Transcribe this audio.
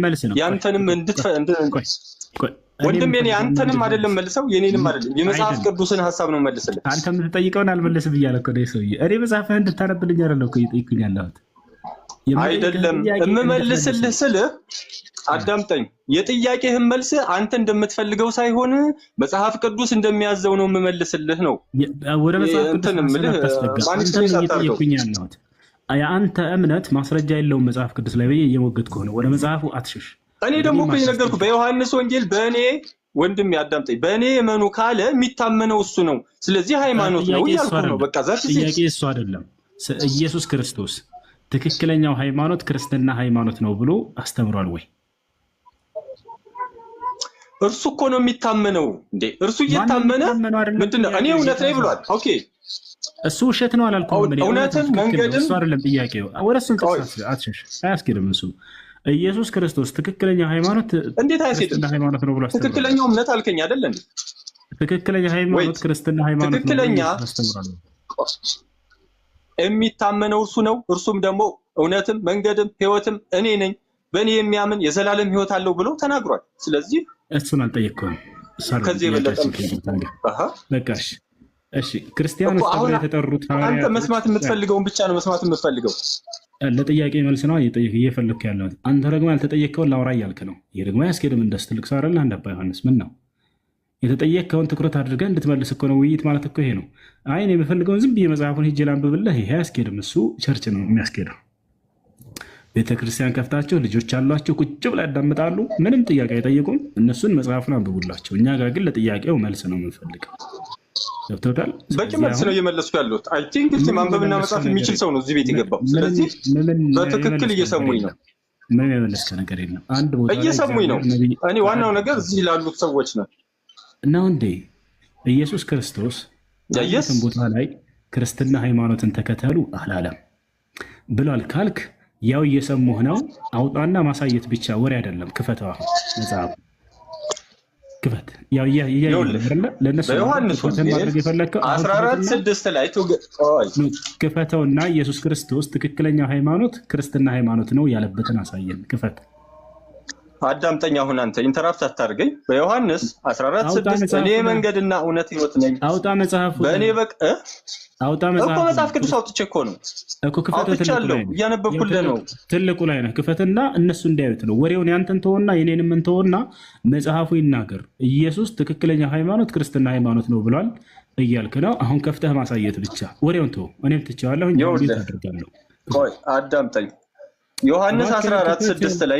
መልስ ነው ያንተንም ወንድም የኔ አንተንም አይደለም መልሰው የኔንም አይደለም የመጽሐፍ ቅዱስን ሐሳብ ነው መልስልህ። አንተ የምትጠይቀውን አልመለስም እያለ እኮ ነው ሰውዬ። እኔ መጽሐፍህን እንድታነብልኝ አይደለም እኮ እየጠየኩኝ ያለሁት አይደለም እምመልስልህ ስልህ አዳምጠኝ። የጥያቄህን መልስ አንተ እንደምትፈልገው ሳይሆን መጽሐፍ ቅዱስ እንደሚያዘው ነው እምመልስልህ ነው። ወደ መጽሐፍ ቅዱስ እየጠየኩኝ ያለሁት የአንተ እምነት ማስረጃ የለውም መጽሐፍ ቅዱስ ላይ እየሞገትኩህ ነው። ወደ መጽሐፉ አትሽሽ። እኔ ደግሞ እኮ የነገርኩህ በዮሐንስ ወንጌል በእኔ ወንድም ያዳምጠኝ በእኔ የመኑ ካለ የሚታመነው እሱ ነው። ስለዚህ ሃይማኖት ነው እያልኩህ ነው። በቃ ዛት ጥያቄ እሱ አይደለም። ኢየሱስ ክርስቶስ ትክክለኛው ሃይማኖት ክርስትና ሃይማኖት ነው ብሎ አስተምሯል ወይ? እርሱ እኮ ነው የሚታመነው እንዴ? እርሱ እየታመነ ምንድነው? እኔ እውነት ላይ ብሏል። ኦኬ እሱ ውሸት ነው አላልኩም። እውነትን መንገድን እሱ አይደለም ጥያቄው። ወደ እሱን አትሸሽ። አያስኬድም እሱ ኢየሱስ ክርስቶስ ትክክለኛ ሃይማኖት እንዴት አይሰጥም? ሃይማኖት ነው ብሎ አስተምሯል። ትክክለኛው እምነት አልከኝ አይደል እንዴ? ትክክለኛ ሃይማኖት ክርስትና ሃይማኖት ነው ትክክለኛ አስተምሯል። የሚታመነው እርሱ ነው። እርሱም ደግሞ እውነትም መንገድም ሕይወትም እኔ ነኝ፣ በእኔ የሚያምን የዘላለም ሕይወት አለው ብሎ ተናግሯል። ስለዚህ እሱን አልጠየቅኩም። ከዚህ የበለጠ በቃሽ። እሺ ክርስቲያኖች ተብለው የተጠሩት አንተ መስማት የምትፈልገውን ብቻ ነው መስማት የምትፈልገው። ለጥያቄ መልስ ነው እየፈለኩ ያለው። አንተ ደግሞ ያልተጠየቅከውን ላውራ እያልክ ነው። ይሄ ደግሞ አያስኬድም። እንደስ ትልቅ ሰው አይደለህ እንደ አባ ዮሐንስ። ምን ነው የተጠየቅከውን ትኩረት አድርገህ እንድትመልስ እኮ ነው። ውይይት ማለት እኮ ይሄ ነው። አይ እኔ የምፈልገውን ዝም ብዬ መጽሐፉን ሂጅ ላንብብልህ፣ ይሄ አያስኬድም። እሱ ቸርች ነው የሚያስኬደው። ቤተክርስቲያን ከፍታችሁ ልጆች አሏቸው ቁጭ ብላ ያዳምጣሉ። ምንም ጥያቄ አይጠይቁም። እነሱን መጽሐፉን አንብቡላቸው። እኛ ጋር ግን ለጥያቄው መልስ ነው የምንፈልገው። ገብቶታል? በቂ መልስ ነው እየመለስኩ ያለሁት። አይ ቲንክ ማንበብና መጽሐፍ የሚችል ሰው ነው እዚህ ቤት የገባው። ስለዚህ በትክክል እየሰሙኝ ነው። ምንም የመለስከ ነገር የለም። አንድ ቦታ እየሰሙኝ ነው። እኔ ዋናው ነገር እዚህ ላሉት ሰዎች ነው ነው እንዴ ኢየሱስ ክርስቶስ ያየስን ቦታ ላይ ክርስትና ሃይማኖትን ተከተሉ አላለም ብሏል ካልክ ያው እየሰሙህ ነው። አውጣና ማሳየት ብቻ ወሬ አይደለም። ክፈተው፣ አሁን መጽሐፍ ክፈት። ያው ለነሱ በዮሐንስ ማድረግ የፈለከው 14:6 ላይ ክፈተውና ኢየሱስ ክርስቶስ ትክክለኛው ሃይማኖት ክርስትና ሃይማኖት ነው ያለበትን አሳየን። ክፈት። አዳምጠኝ። አሁን አንተ ኢንተራፕት አታርገኝ። በዮሐንስ 14:6 እኔ መንገድና እውነት ሕይወት ነኝ። አውጣ መጽሐፉ በእኔ አውጣ መጽሐፉ እኮ መጽሐፍ ቅዱስ አውጥቼ እኮ ነው እኮ ክፈተው። እያነበብኩልህ ነው። ትልቁ ላይ ነው። ክፈትና እነሱ እንዲያዩት ነው። ወሬውን ያንተን ተወና የኔንም እንተወና መጽሐፉ ይናገር። ኢየሱስ ትክክለኛ ሃይማኖት ክርስትና ሃይማኖት ነው ብሏል እያልክ ነው። አሁን ከፍተህ ማሳየት ብቻ። ወሬውን ተው። እኔም ትቼዋለሁ። እንዴት አድርጋለሁ? ቆይ አዳምጠኝ። ዮሐንስ 14:6 ላይ